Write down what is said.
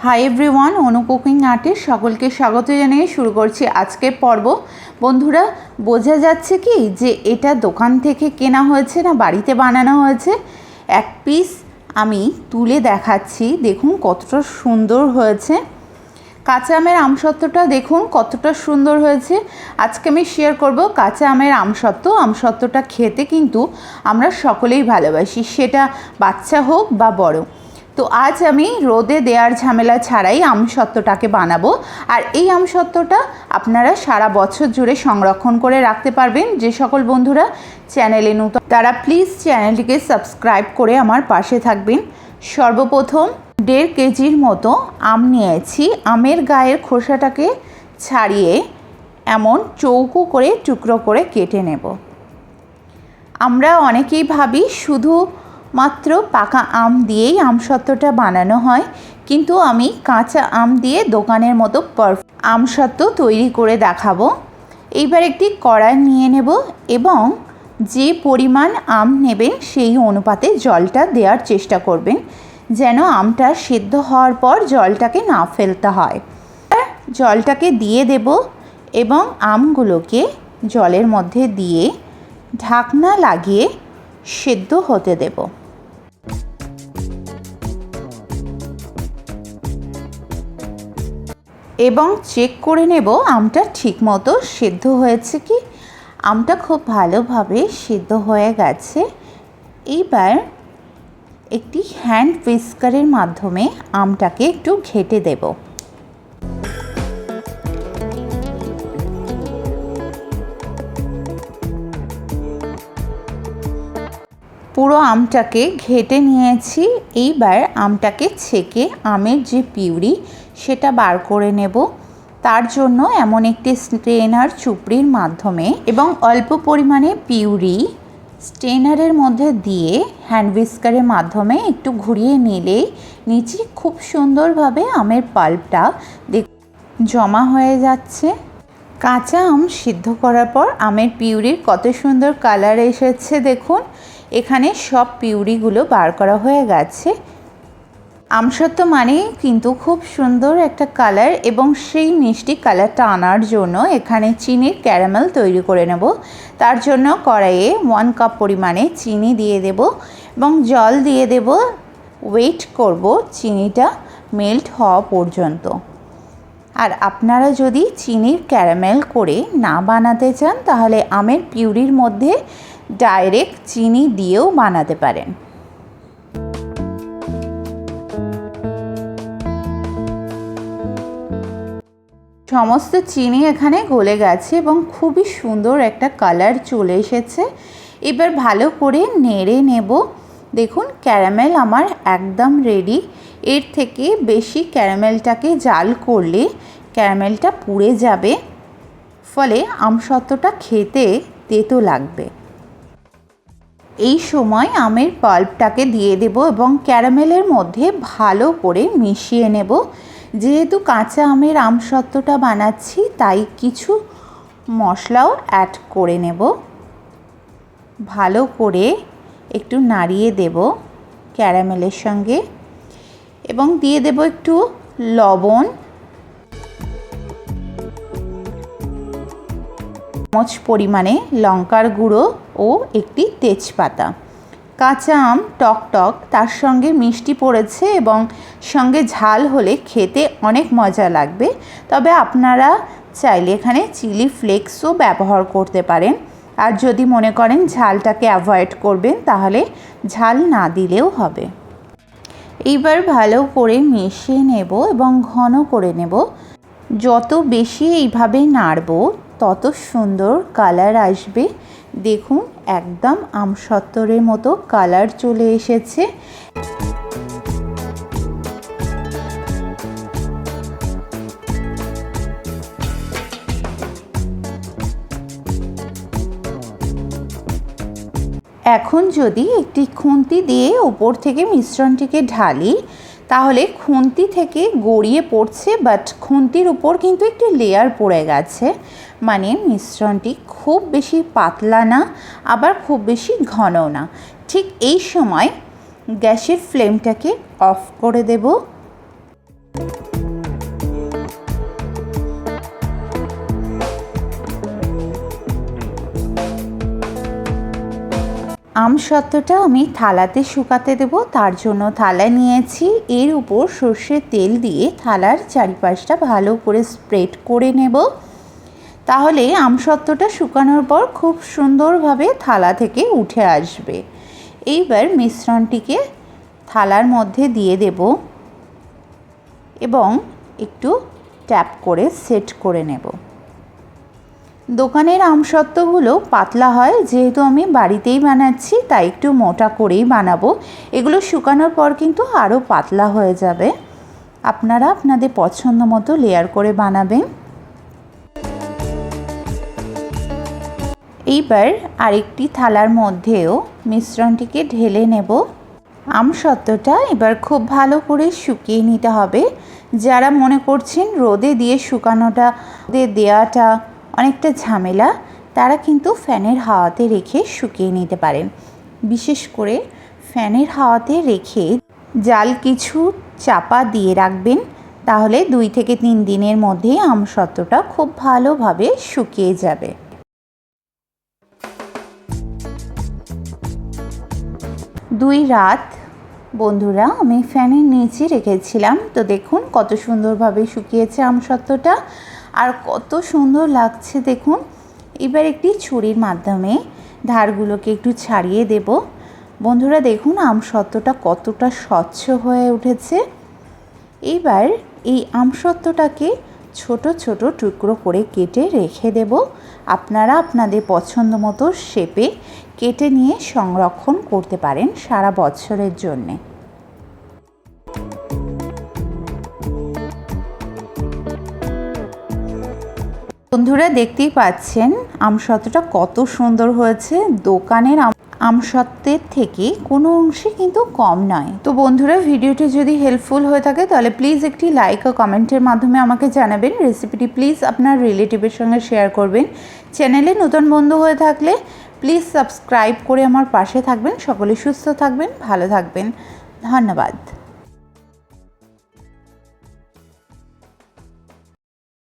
Hi everyone, অনু cooking আর্টে সকলকে স্বাগত জানিয়ে শুরু করছি আজকের পর্ব। বন্ধুরা, বোঝা যাচ্ছে কি যে এটা দোকান থেকে কেনা হয়েছে না বাড়িতে বানানো হয়েছে? এক পিস আমি তুলে দেখাচ্ছি, দেখুন কতটা সুন্দর হয়েছে। কাঁচা আমের আমসত্ত্বটা দেখুন কতটা সুন্দর হয়েছে। আজকে আমি শেয়ার করব কাঁচা আমের আমসত্ত্বটা খেতে কিন্তু আমরা সকলেই ভালোবাসি, সেটা বাচ্চা হোক বা বড়। তো আজ আমি রোদে দেওয়ার ঝামেলা ছাড়াই আমসত্ত্বটাকে বানাবো। আর এই আমসত্ত্বটা আপনারা সারা বছর জুড়ে সংরক্ষণ করে রাখতে পারবেন। যে সকল বন্ধুরা চ্যানেলে নতুন তারা প্লিজ চ্যানেলটিকে সাবস্ক্রাইব করে আমার পাশে থাকবেন। সর্বপ্রথম 1.5 কেজির মতো আম নিয়েছি। আমের গায়ের খোসাটাকে ছাড়িয়ে এমন চৌকো করে টুকরো করে কেটে নেব। আমরা অনেকেই ভাবি শুধু মাত্র পাকা আম দিয়েই আমসত্ত্বটা বানানো হয়, কিন্তু আমি কাঁচা আম দিয়ে দোকানের মতো আমসত্ত্ব তৈরি করে দেখাবো। এইবার একটি কড়াই নিয়ে নেব এবং যে পরিমাণ আম নেবেন সেই অনুপাতে জলটা দেওয়ার চেষ্টা করবেন, যেন আমটা সিদ্ধ হওয়ার পর জলটাকে না ফেলতে হয়। জলটাকে দিয়ে দেব এবং আমগুলোকে জলের মধ্যে দিয়ে ঢাকনা লাগিয়ে সিদ্ধ হতে দেব। এবং চেক করে নেব আমটা ঠিকমতো সিদ্ধ হয়েছে কি। আমটা খুব ভালোভাবে সিদ্ধ হয়ে গেছে। এইবার একটি হ্যান্ড হুইস্কারের মাধ্যমে আমটাকে একটু ঘেঁটে দেব। পুরো আমটাকে ঘেঁটে নিয়েছি। এইবার আমটাকে ছেঁকে আমের যে পিউরি সেটা বার করে নেব। তার জন্য এমন একটি স্ট্রেনার চুপড়ির মাধ্যমে এবং অল্প পরিমাণে পিউরি স্ট্রেনারের মধ্যে দিয়ে হ্যান্ড হুইস্কারের মাধ্যমে একটু ঘুরিয়ে নিলেই নিচে খুব সুন্দরভাবে আমের পাল্পটা জমা হয়ে যাচ্ছে। কাঁচা আম সিদ্ধ করার পর আমের পিউরির কত সুন্দর কালার এসেছে দেখুন। এখানে সব পিউরিগুলো বার করা হয়ে গেছে। আমসত্ত্ব মানেই কিন্তু খুব সুন্দর একটা কালার, এবং সেই মিষ্টি কালারটা আনার জন্য এখানে চিনির ক্যারামেল তৈরি করে নেব। তার জন্য কড়াইয়ে 1 কাপ পরিমাণে চিনি দিয়ে দেব এবং জল দিয়ে দেব। ওয়েট করব চিনিটা মেল্ট হওয়া পর্যন্ত। আর আপনারা যদি চিনির ক্যারামেল করে না বানাতে চান তাহলে আমের পিউরির মধ্যে ডাইরেক্ট চিনি দিয়েও বানাতে পারেন। সমস্ত চিনি এখানে গলে গেছে এবং খুবই সুন্দর একটা কালার চলে এসেছে। এবার ভালো করে নেড়ে নেব। দেখুন ক্যারামেল আমার একদম রেডি। এর থেকে বেশি ক্যারামেলটাকে জাল করলে ক্যারামেলটা পুড়ে যাবে, ফলে আমসত্ত্বটা খেতে তেতো লাগবে। এই সময় আমের পাল্পটাকে দিয়ে দেব এবং ক্যারামেলের মধ্যে ভালো করে মিশিয়ে নেব। যেহেতু কাঁচা আমের আমসত্ত্বটা বানাচ্ছি তাই কিছু মশলাও অ্যাড করে নেব। ভালো করে একটু নাড়িয়ে দেব ক্যারামেলের সঙ্গে এবং দিয়ে দেব একটু লবণ, চামচ পরিমাণে লঙ্কার গুঁড়ো ও একটি তেজপাতা। কাঁচা আম টক টক, তার সঙ্গে মিষ্টি পড়েছে এবং সঙ্গে ঝাল হলে খেতে অনেক মজা লাগবে। তবে আপনারা চাইলে এখানে চিলি ফ্লেক্সও ব্যবহার করতে পারেন। আর যদি মনে করেন ঝালটাকে অ্যাভয়েড করবেন তাহলে ঝাল না দিলেও হবে। এইবার ভালো করে মিশিয়ে নেব এবং ঘন করে নেব। যত বেশি এইভাবে নাড়ব তত সুন্দর কালার আসবে। দেখুন একদম আমসত্ত্বরের মতো কালার চলে এসেছে। এখন যদি একটি খুন্তি দিয়ে উপর থেকে মিশ্রণটিকে ঢালি তাহলে খুন্তি থেকে গড়িয়ে পড়ছে, বাট খুন্তির উপর কিন্তু একটি লেয়ার পড়ে গেছে। মানে মিশ্রণটি খুব বেশি পাতলা না, আবার খুব বেশি ঘনও না। ঠিক এই সময় গ্যাসের ফ্লেমটাকে অফ করে দেব আমসত্ত্বটা আমি থালাতে শুকাতে দেব, তার জন্য থালা নিয়েছি। এর উপর সর্ষের তেল দিয়ে থালার চারিপাশটা ভালো করে স্প্রেড করে নেব। তাহলে আমসত্ত্বটা শুকানোর পর খুব সুন্দরভাবে থালা থেকে উঠে আসবে। এইবার মিশ্রণটিকে থালার মধ্যে দিয়ে দেব এবং একটু ট্যাপ করে সেট করে নেব। দোকানের আমসত্ত্বগুলো পাতলা হয়, যেহেতু আমি বাড়িতেই বানাচ্ছি তাই একটু মোটা করেই বানাবো। এগুলো শুকানোর পর কিন্তু আরও পাতলা হয়ে যাবে। আপনারা আপনাদের পছন্দ মতো লেয়ার করে বানাবেন। এইবার আরেকটি থালার মধ্যেও মিশ্রণটিকে ঢেলে নেব। আমসত্ত্বটা এবার খুব ভালো করে শুকিয়ে নিতে হবে। যারা মনে করছেন রোদে দিয়ে শুকানোটা দেওয়াটা অনেকটা ঝামেলা, তারা কিন্তু ফ্যানের হাওয়াতে রেখে শুকিয়ে নিতে পারেন। বিশেষ করে ফ্যানের হাওয়াতে রেখে জাল কিছু চাপা দিয়ে রাখবেন, তাহলে 2 থেকে 3 দিনের মধ্যে আমসত্ত্বটা খুব ভালোভাবে শুকিয়ে যাবে। দুই রাত বন্ধুরা আমি ফ্যানের নিচে রেখেছিলাম, তো দেখুন কত সুন্দরভাবে শুকিয়েছে আমসত্ত্বটা, আর কত সুন্দর লাগছে দেখুন। এবার একটি ছুরির মাধ্যমে ধারগুলোকে একটু ছাড়িয়ে দেব। বন্ধুরা দেখুন আমসত্ত্বটা কতটা স্বচ্ছ হয়ে উঠেছে। এইবার এই আমসত্ত্বটাকে ছোট ছোট টুকরো করে কেটে রেখে দেব। আপনারা আপনাদের পছন্দ মতো শেপে কেটে নিয়ে সংরক্ষণ করতে পারেন সারা বছরের জন্যে। বন্ধুরা দেখতেই পাচ্ছেন আমসত্ত্বটা কত সুন্দর হয়েছে। দোকানের আমসত্ত্বের থেকে কোনো অংশে কিন্তু কম নয়। তো বন্ধুরা ভিডিওটি যদি হেল্পফুল হয়ে থাকে তাহলে প্লিজ একটি লাইক ও কমেন্টের মাধ্যমে আমাকে জানাবেন। রেসিপিটি প্লিজ আপনার রিলেটিভের সঙ্গে শেয়ার করবেন। চ্যানেলে নতুন বন্ধু হয়ে থাকলে প্লিজ সাবস্ক্রাইব করে আমার পাশে থাকবেন। সকলে সুস্থ থাকবেন, ভালো থাকবেন। ধন্যবাদ।